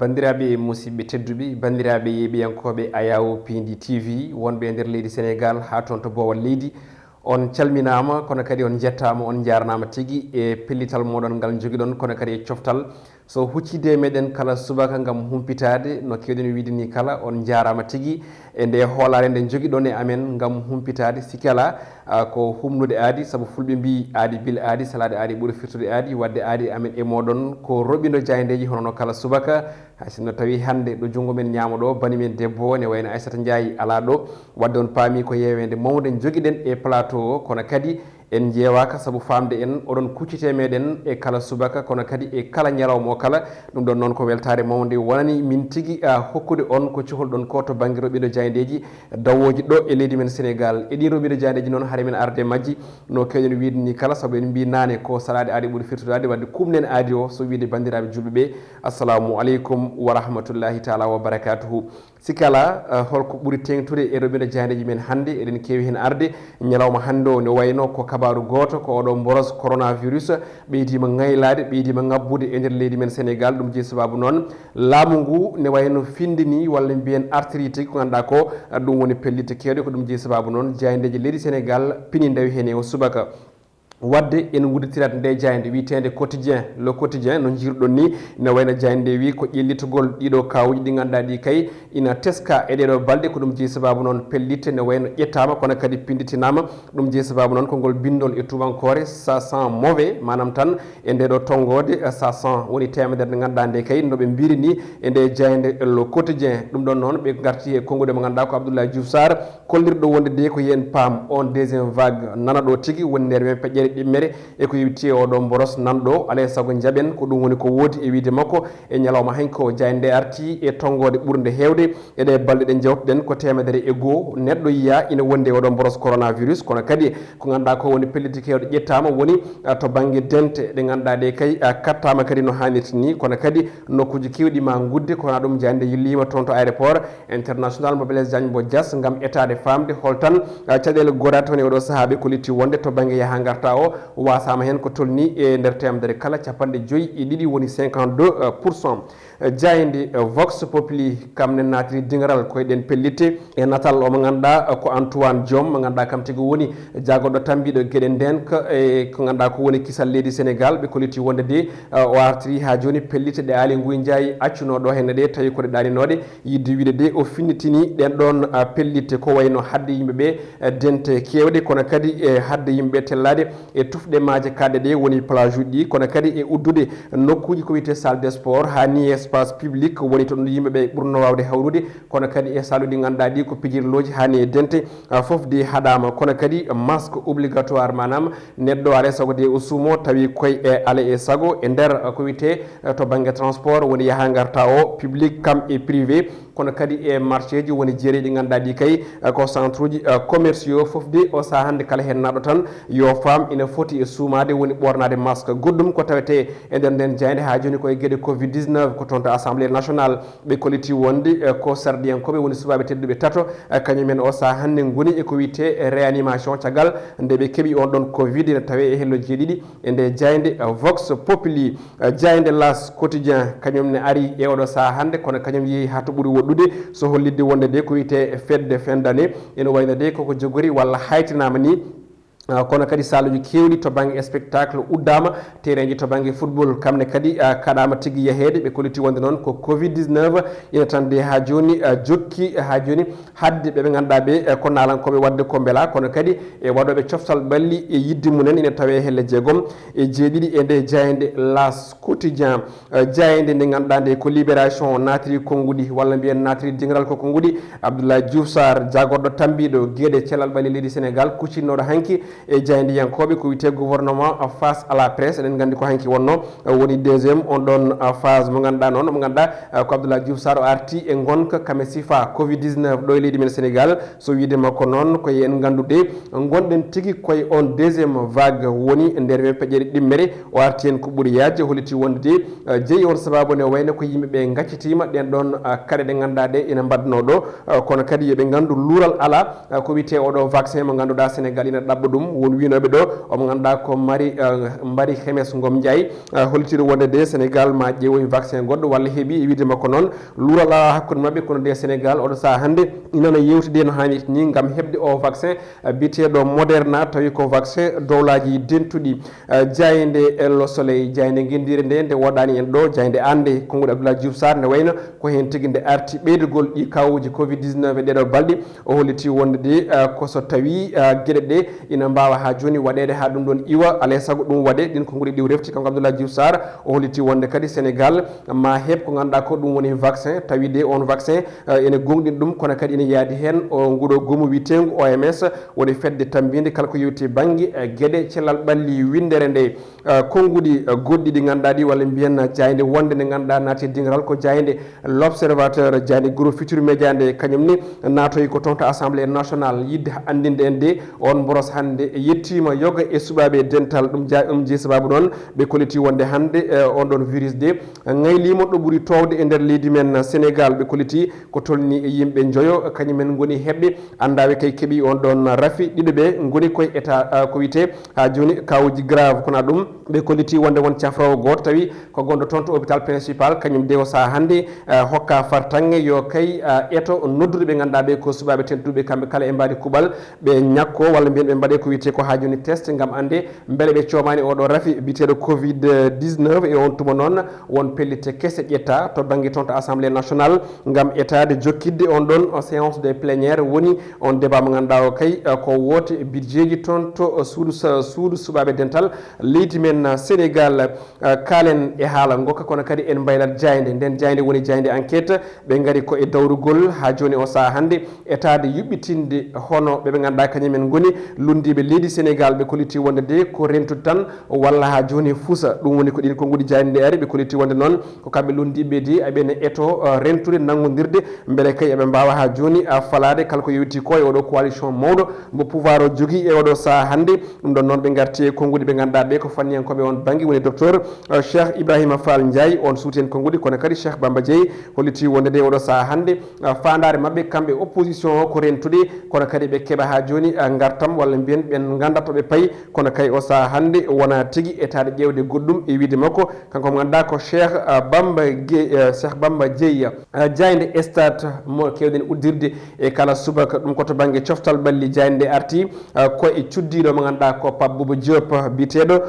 Bandiraɓe musidɓe tedduɓe bandiraɓe yeɓiyankoɓe Ayaw Pindi TV wonɓe nder leydi Sénégal ha toon to Bowal leydi on calminama kono kadi on jettama on jarnama tigui e pellital moɗon ngal joguiɗon kono kadi e coftal so huccide meɗen kala subaka gam humpitade no kewɗen wiide ni kala on jarama tigui e nde hoolare nde joguiɗon e amen gam humpitade sikala ko humnude aadi saabu fulɓe mbi aadi bil aadi salade aadi ɓuuri firtude aadi wadde aadi amen e moɗon ko roɓido jayndeji hono kala subaka hay sinno tawi hande ɗo junggo men ñaama ɗo banimen debbo ne wayno Aissata Ndiaye ala ɗo wadde on paami ko yewede mawde joguiɗen e plateau o kono kadi en jeewaka saabu famde en oɗon kuccite meɗen e kala subaka kono kadi e kala ñalawma o kala ɗum ɗon noon ko weltare mawde wonani min tigui hokkude on ko cohluɗon ko to banggue roɓiɗo jayndeji dawoji ɗo e leydi men Sénégal e ɗi roɓiɗo jayndeji noon haade men arde majji no kewɗen wiide ni kala saabu en mbi nane ko salade aadi ɓuuri firtudade wadde kumnen aadi o so wiide bandiraɓe julɓeɓe assalamu aleykum wa rahmatullahi taala wa barakatuhu sikala holko ɓuuri tengtude e roɓiɗo jayndeji men hande eɗen kewi hen arde ñalawma hande o ne wayno ko kabaru goto ko oɗo boros coronavirus ɓeydima ngaylade ɓeydima ngabbude e nder leydi men Sénégal ɗum jeeyi sababu noon laamu ngu ne wayno findini walla mbiyen artiri tigui ko ganduɗa ko ɗum woni pellite kewɗe ko ɗum jeeyi sababu noon jayndeji leydi Sénégal pini dawi hen e o subaka wadde en gudditirat nde jayde witede quotidien le quotidien no jirɗon ni ne wayno jayde wi ko ƴellitogol ɗiɗo kawuji ɗi ganduɗa ɗi kay ina teska e ɗeɗo balɗe ko ɗum jeeyi sababu noon pellite ne wayno ƴettama kono kadi pinditinama ɗum jeeyi sababu noon kongol bindol e tubankore ça sent mauvais manam tan e ndeɗo tongode ça sent woni temedere nde ganduɗa nde kay noɓe mbiri ni e nde jayde le quotidien ɗum ɗon noon ɓe garti e kongude mo ganduɗa ko Abdoulaye Diouf Sarr kollirɗo wonde de ko yen paam on deuxiéme vague nana ɗo tigui woni nder men peƴƴere ɗimmere e ko yewti oɗon boros nanɗo alay saago jaɓen ko ɗum woni ko woodi e wiide makko e ñalawma hanko jayde arti e tongode ɓurde hewde eɗe balɗe ɗe jewtuɗen ko temedere e goho neɗɗo yiya ina wonde oɗon boros coronavirus kono kadi ko ganduɗa ko woni pelliti kewɗe ƴettama woni to banggue dente ɗe ganduɗa ɗe kay kattama kadi no hannirta ni kono kadi nokkuji kewɗi ma gudde kono ɗum jayde yillima toon to aéroport international mo Blaise Diagne mo Dias gam etade famde holtan caɗele godata toon e oɗo saahaɓe ko litti wonde to banggue yaha garta o wasama hen ko tolni e nder temedere kala capanɗe joyyi e ɗiɗi woni 52%. jayde vox populi kam nen natiri dingaral koyeɗen pellitte e natal o mo ganduɗa ko Antoine Diome mo ganduɗa kam tigui woni jagoɗo tambiɗo gueɗe ndenka e ko ganduɗa ko woni kisal leydi Sénégal ɓe koliti wonde de o artiri ha joni pellitte ɗe Aly Ngouille Ndiaye accunoɗo henne ɗe tawi koɗe ɗaninoɗe yidde wiide de o finnitini ɗen ɗon pellitte ko wayno hadde yimɓeɓe dente kewɗe kono kadi e hadde yimɓeɓe tellade e tufɗe maaje kadɗe ɗe woni plage uji ɗi kono kadi e uddude nokkuji ko wiyete salle de sport ha ni espace public woni to ɗum yimɓeɓe ɓurno wawde hawrude kono kadi e salle uji ganduɗa ɗi ko pijirloji hani e dente foof de haɗama kono kadi masque obligatoire manam neɗɗo alay saago de o suumo tawi koye e ala e saago e nder ko wiyete to banggue transport woni yaaha garta o public kam e privé kono kadi e marché ji woni jeeri ɗi ganduɗa ɗi kay ko centre uji commerciaux foof de o saaha hande kala hen naɗo tan yo fam ina foti e suumade woni ɓornade masque goɗɗum ko tawete e nder nden jayde ha joni koye gueɗe covid 19 ko toon to assemblée nationale ɓe kolliti wonde ko sardiyankoɓe woni subaɓe tedduɓe tato kañumen o saaha hande goni eko wiyete réanimation caggal nde ɓe keeɓi on ɗon covid ne tawe e hello jeeɗiɗi e nde jayde vox populi jayde las quotidien kañum ne ari e oɗo saaha hande kono kañum yeehi ha to ɓuuri woɗɗude so hollidde wonde de ko wiyete fête de fin d'année ene wayno de koko jogori walla haytinama ni kono kadi saluji kewɗi to banggue spectacle uddama terrain to banggue football kamne kadi kaɗama tigui yahede ɓe kolliti wonde noon ko covid 19 ina tan de ha joni jokki ha joni hadde ɓeɓe ganduɗa ɓe ko nalankoɓe wadde ko beela kono kadi e waɗoɓe coftal balli e yidde munen ina tawe helle jeegom e jeeɗiɗi e nde jayde las quotidien jayde nde ganduɗa nde ko libération natiri konngudi walla mbiyen natiri dingiral ko konngudi Abdoulaye Diouf Sarr jagorɗo tambiɗo gueɗe cellal ɓalli leydi Sénégal kuccinnoɗo hanki e jayndiyankoɓe ko wiyete gouvernement face à la presse eɗen gandi ko hanki wonno woni deuxiéme on ɗon phase mo ganduɗa noon mo ganduɗa ko Abdoulaye Diouf Sarr o arti e gonka kame sifa covid 19 ɗo e leydi men Sénégal so wiide makko noon koye en ganduɗe gonɗen tigui koye on deuxiéme vague woni nder men peƴƴere ɗimmere o arti hen ko ɓuuri yajde holliti wonde de jeeyi on sababu ne wayno ko yimɓeɓe gaccitima ɗen ɗon kaaɗe ɗe ganduɗa ɗe ina mbadno ɗo kono kadi yooɓe gandu luural ala ko wiyete oɗo vaccin mo ganduɗa Sénégal ina ɗaɓɓa ɗum ɗum won winoɓe ɗo omo ganduɗa ko Marie Khemesse Ngom Ndiaye hollitiri wonde de Sénégal ma ƴeewoy vaccin goɗɗo walla heeɓi e wiide makko noon luural ala hakkude mabɓe kono de Sénégal oɗo saaha hannde inana yewtide no hannirta ni gam heɓde o vaccin biteɗo Moderna tawi ko vaccin dowlaji dentuɗi jayde Le Soleil jayde guendire nde woɗani en ɗo jayde ande Konguɗo Abdoulaye Diouf Sarr nde wayno ko hen tigui nde arti ɓeydugol ɗi kawuji Covid-19 e ɗeɗo balɗe o holliti wonde de koso tawi gueɗe ɗe ina mbawa ha joni waɗede ha ɗum ɗon iwa alay saago ɗum waɗe ɗin Konguɗi ɗi refti kanko Abdoulaye Diouf Sarr o holliti wonde kadi Sénégal ma heeb ko ganduɗa ko ɗum woni vaccin tawi de on vaccin ene gonɗin ɗum kono kadi ina yaadi hen o nguɗo gomu witengu OMS woni fedde tambide kala ko yewti banggue gueɗe cellal ɓalli windere nde konguɗi goɗɗi ɗi ganduɗa ɗi walla mbiyen jayde wonde nde ganduɗa naati dingal ko jayde l'observateur jayde groupe Futurs Médias nde kañum ni natoyi ko toon to assemblée nationale yidde andinde en de on boros hande yettima yoga e suɓaɓe dental ɗum jeeyi sababu noon ɓe kolliti wonde hande on ɗon virus de ngaylima ɗo ɓuuri towde e nder leydi men Sénégal ɓe kolliti ko tolni e yimɓe joyo kañumen goni heɓɓe andaɓe kay keeɓi on ɗon rafi ɗiɗo ɓe goni koye état ko wiyete ha joni kawuji grave kono ɗum ɓe kolliti wonde won cafrawo goto tawi ko gonɗo toon to hôpital principal kañum de o saaha hande hokka fartange yo kay eto noddude ɓe ganduɗa ɓe ko subaɓe tentuɓe kamɓe kala e mbaɗi kuuɓal ɓe ñakko walla mbiyen ɓe mbaɗe ko wiyete ko ha joni test gam ande beele ɓe comani oɗo rafi biteɗo Covid-19 e on tuma noon won pellite kesse ƴetta to banggue toon to assemblée nationale gam etade jokkidde on ɗon séance de pléniére woni on débat mo ganduɗa o kay ko woote budget ji toon to suudu suɓaɓe dental leydi men Sénégal kalen e haala gokka kono kadi en mbaylat jayde nden jayde woni jayde enquête ɓe gaari ko e dawrugol ha joni o saaha hande etade yuɓɓitinde hono ɓeɓe ganduɗa kañumen goni lundiɓe leydi Sénégal ɓe kolliti wonde de ko rentude tan walla ha joni fuusa ɗum woni ko ɗin konngudi jayde nde ari ɓe kolliti wonde noon ko kamɓe lundiɓe de aɓene eto rentude naggodirde beele kay eɓe mbawa ha joni falade kala ko yewti ko e oɗo coalition mawɗo mo pouvoir o jogui e oɗo saaha hande ɗum ɗon noon ɓe garti e konngudi ɓe ganduɗa ɓe ko fanniyankoɓe on banggue woni docteur Cheikh Ibrahima Fall Ndiaye on suuti en konngudi kono kadi Cheikh Bamba Dieye holliti wonde de oɗo saaha hande fandare mabɓe kamɓe opposition o ko rentude kono kadi ɓe keeɓa ha joni gartam walla mbiyen ɓen gandata ɓe payi kono kay o saaha hande wona tigui etade ƴewde goɗɗum e wiide makko kanko mo ganduɗa ko Cheikh Bamba Dieye jayde stade mo kewɗen uddirde e kala subaka ɗum koto banggue coftal ɓalli jayde nde arti ko e cuddiɗo mo ganduɗa ko Pape Bouba Diop biteɗo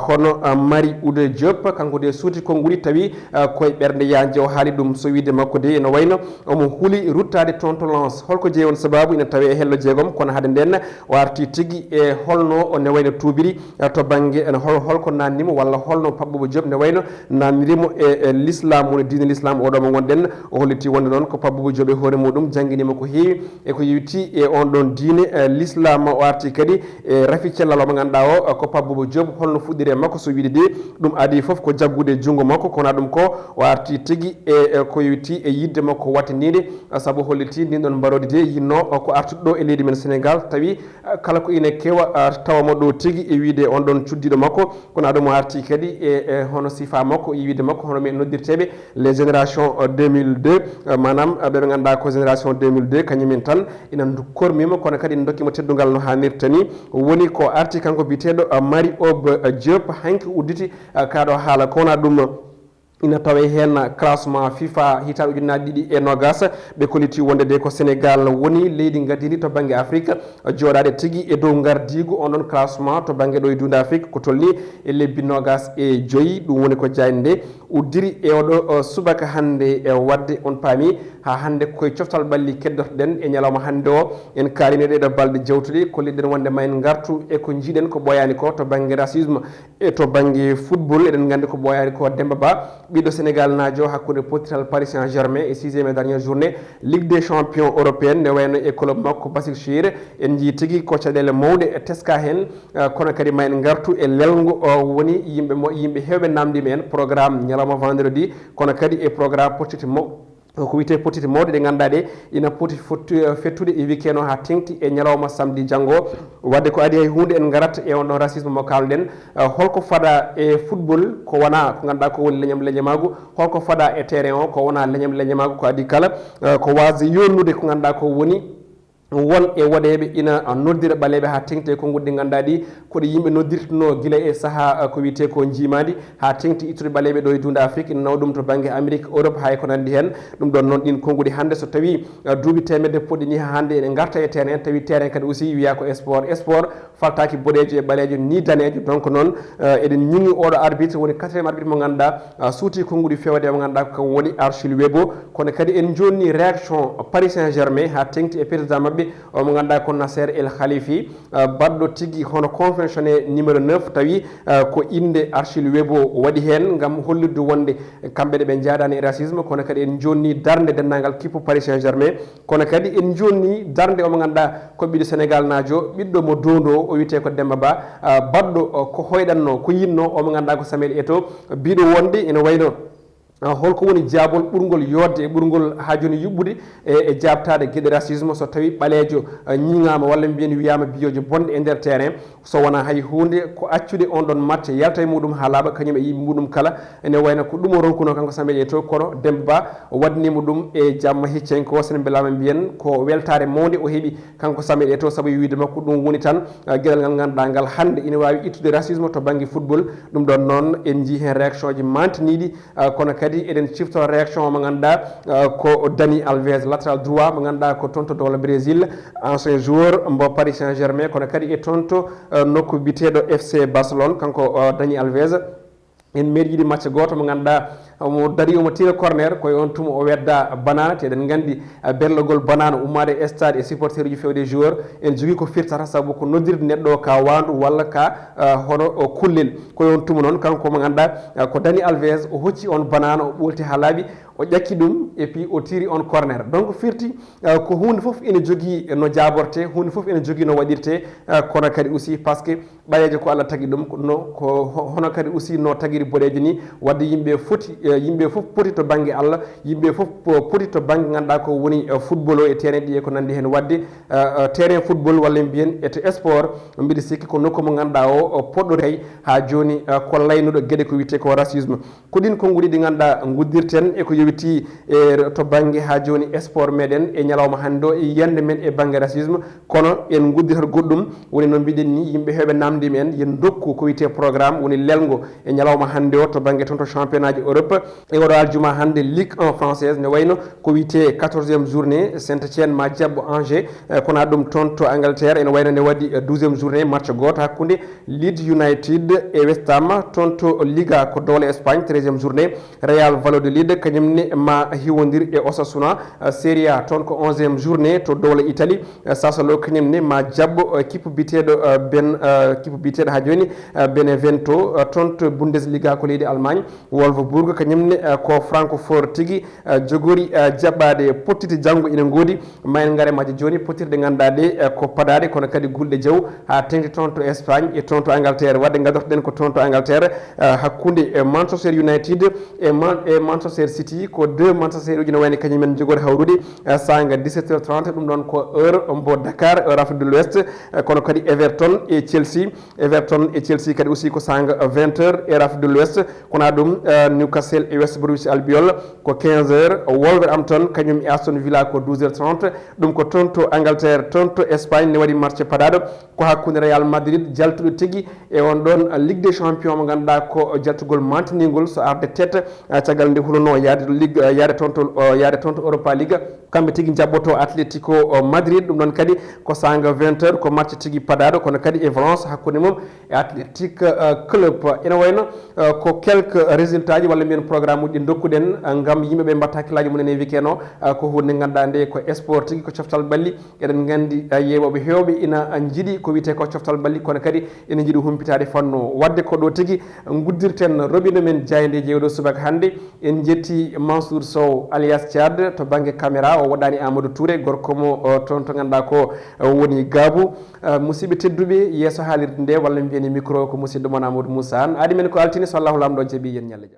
hono Marie Oudé Diop kanko de suuti konngudi tawi koye ɓerde yanje o haali ɗum so wiide makko de ene wayno omo huuli ruttade toon to Lens holko jeeyi on sababu ina tawi e hello jeegom kono hade nden o arti tigui e holno ne wayno tuubiri to banggue holko nannimo walla holno Pape Bouba Diop ne wayno nannirimo e l'islam woni diine l'islam oɗo mo gonɗen o holliti wonde noon ko Pape Bouba Diop e hoore muɗum jangguinima ko heewi e ko yewti e on ɗon diine l'islam o arti kadi e rafi cellal o mo ganduɗa o ko Pape Bouba Diop holno fuɗɗiri e makko so wiide de ɗum adi foof ko jaggude junggo makko kono ɗum ko o arti tigui e ko yewti e yidde makko wattanide saabu holliti ndin ɗon mbarode de yinno ko artuɗo ɗo e leydi men Sénégal tawi kala ko ine kewa tawamo ɗo tigui e wiide on ɗon cuddiɗo makko kono ɗum o arti kadi e hono sifa makko e wiide makko hono min noddirteɓe les génération 2002 manam ɓeɓe ganduɗa ko génération 2002 kañumen tan ina kormima kono kadi ina dokkima teddugal no hannirta ni woni ko arti kanko biteɗo Marie Obe Diop hanki udditi kaɗo haala kowona ɗum ina tawe hen classement FIFA hitaɓe ujunnaje ɗiɗi e nogas ɓe kolliti wonde de ko Sénégal woni leydi gardiri to banggue Afrique joɗade tigui e dow gardigu on ɗon classement to banggue ɗo e dunde Afrique ko tolni e lebbi nogas e joyyi ɗum woni ko jayde nde uddiri e oɗo subaka hande e wadde on paami ha hande koye coftal ɓalli keddotoɗen e ñalawma hande o en kalino ɗeɗo balɗe jewtuɗe kolliɗen wonde ma en gartu e ko jiiɗen ko ɓoyani ko to banggue racisme e to banggue football eɗen gandi ko ɓoyani ko Demba Ba ɓiɗɗo Sénégal naajo hakkude potital Paris Saint-Germain e 6e et dernière journée Ligue des champions européenne ne wayno e club makko Başakşehir en jii tigui ko caɗele mawɗe e teska hen kono kadi ma en gartu e lelgo woni yimɓe hewɓe namdima en programme ñalawma vendredi kono kadi e programme pottiti ko wiyete potiti mawɗe ɗe ganduɗa ɗe ina poti fettude e weekend o ha tengti e ñalawma samedi janggo wadde ko adi hay hunde en garat e on ɗon racisme mo kalɗen holko faɗa e football ko wona ko ganduɗa ko woni leñam leñamagu holko faɗa e terrain o ko wona leñam leñamagu ko adi kala ko wasde yonnude ko ganduɗa ko woni won e waɗeɓe ina noddira ɓaleɓe ha tengti ko guddi ganduɗa ɗi koɗo yimɓe noddirtuno guila e saaha ko wiyete ko jimadi ha tengti ittude ɓaleɓe ɗo e dunde afrique ina nawa ɗum to banggue amérique europe hay ko nandi hen ɗum ɗon noon ɗin konguɗi hande so tawi duuɓi temedde poɗɗi ni ha hande ene garta e terrain tawi terrain kadi aussi wiya ko sport faltaki boɗejo e ɓalejo ni danejo donc noon eɗen ñugui oɗo arbitre woni 4e arbitre mo ganduɗa suuti konguɗi fewde mo ganduɗa ko woni Archil Webo kono kadi en jonni réaction Paris Saint-Germain ha tengti e président mabɓe mo ganduɗa ko Nasser El Khalifi baɗɗo tigui hono conventionné numéro 9 tawi ko inde Archil Webo waɗi hen gam hollirde wonde kamɓe ɓe jaadani e racisme kono kadi en jonni darde dendagal kippu Paris Saint-Germain kono kadi en jonni darde omo ganduɗa ko ɓiɗɗo Sénégal najo ɓiɗɗo mo dondo o wiyete ko Demba Ba baɗɗo ko hoyɗanno ko yinno omo ganduɗa ko Samuel Eto'o biɗo wonde ene wayno holko woni jaabol ɓurgol yodde e ɓurgol ha joni yuɓɓude e jabtade gueɗe racisme so tawi ɓalejo ñiŋama walla mbiyen wiyama biyojo bonde e nder terrain so wona hay hunde ko accude on ɗon match yalta e muɗum ha laaɓa kañum e yimɓe muɗum kala ene wayno ko ɗum o ronkuno kanko Samuel Eto'o kono Demba Ba waddinimo ɗum e jamma hiccenko sen belama mbiyen ko weltare mawde o heeɓi kanko Samuel Eto'o saabu wiide makko ɗum woni tan gueɗal ngal ganduɗa ngal hande ina wawi ittude racisme to banggue football ɗum ɗon noon en jii hen réaction ji mantiniɗi kono kadi eɗen cifto réaction mo ganduɗa ko Dani Alves latéral droit mo ganduɗa ko tonto dowla Brésil ancien joueur mbo Paris Saint-Germain kono kadi e tonto nokku biteɗo FC Barcelone kanko Dani Alves en meeɗi yiɗi match goto mo ganduɗa mo dari omo tira corner koye on tuma o wedda banana te eɗen gandi berlogol banana ummade e stade e supporteur uji fewde joueur en jogui ko firtata saabu ko noddirde neɗɗo ka wandu walla ka hono kullel koye on tuma noon kanko mo ganduɗa ko Dani Alves o hocci on banana o ɓolti ha laaɓi o ƴakki ɗum et puis o tiri on corner donc firti ko hunde foof ene jogui no jaborte hunde foof ene jogui no waɗirte kono kadi aussi par ce que ɓalejo ko Allah tagui ɗum ko hono kadi aussi no taguiri boɗejo ni wadde yimɓe foti yimɓe foof poti to banggue Allah yimɓe foof poti to banggue ganduɗa ko woni football o e terrain ɗi e ko nandi hen wadde terrain football walla mbiyen eto sport mbiɗa sikki ko nokku mo ganduɗa o poɗɗo tay ha joni ko laynuɗo gueɗe ko wiyete ko racisme ko ɗin konnguli ɗi ganduɗa guddirten e ko yowiti e to banggue ha joni sport meɗen e ñalawma hande o e yiyande men e banggue racisme kono en gudditat goɗɗum woni no mbiɗen ni yimɓe heeɓe namdima en yen dokku ko wiyete programme woni lelgo e ñalawma hande o to banggue toon to championnat ji Europe e oɗo aljuma hande Ligue 1 française ne wayno ko wiyete 14e journée Saint-Étienne ma jabbo Angers kono ɗum toon to Angleterre ene wayno ne waɗi 12e journée match goto hakkude Leeds United e West Ham toon to Liga ko dowle Espagne 13e journée Real Valladolid kañumne ma hiwodir e Osasuna Serie A toon ko 11e journée to dowle Italie Sassuolo kañumne ma jabbo équipe biteɗo équipe biteɗo ha joni Benevento toon to Bundesliga ko leydi Allemagne Wolfsburg kañumne ko Francfort tigui jogori jaɓɓade pottiti janggo ina goodi ma en gaare majje joni pottirɗe ganduɗa ɗe ko padade kono kadi gulɗe jaw ha tengti toon to Espagne e toon to Angleterre wadde gadortoɗen ko toon to Angleterre hakkude Manchester United e Manchester City ko deux Manchester uji ne wayno kañumen jogori hawrude sanga 17h30 ɗum ɗon ko heure mbo Dakar heure Afrique de l'Ouest kono kadi Everton e Chelsea kadi aussi ko sanga 20h heure Afrique de l'Ouest kono ɗum Newcastle e West Bromwich Albion ko 15h Wolverhampton kañum e Aston Villa ko 12h30 ɗum ko toon to Angleterre toon to Espagne ne waɗi match paɗaɗo ko hakkude Real Madrid jaltuɗo tigui e on ɗon Ligue des Champions mo ganduɗa ko jaltugol mantinigol so arde tête caggal nde hulono yaade ligue yaade toon to Europa League kamɓe tigui jabboto Atlético Madrid ɗum ɗon kadi ko sanga 20h ko match tigui paɗaɗo kono kadi e Valence hakkude mum e Athletic Club ene wayno ko quelques résultats ji walla mbiyen programme uji ɗi dokkuɗen gam yimɓeɓe mbatta hakkillaji mumen e weekend o ko hunde ganduɗa nde ko sport tigui ko coftal balli eɗen gandi yewoɓe hewɓe ina jiiɗi ko wiyete ko coftal balli kono kadi ene jiiɗi humpitade fanno wadde ko ɗo tigui guddirten roɓino men jayde jewɗo subaka hande en jetti Mansour Sow alias Thiad to banggue caméra o waɗani Amadou Touré gorko mo toon to ganduɗa ko woni Gabou musidɓe tedduɓe yesso haalirde nde walla mbiyen micro ko musidɗo moon Amadou Moussa an aadi men ko altine so Allahu lamɗo jaaɓi yen ñalla jam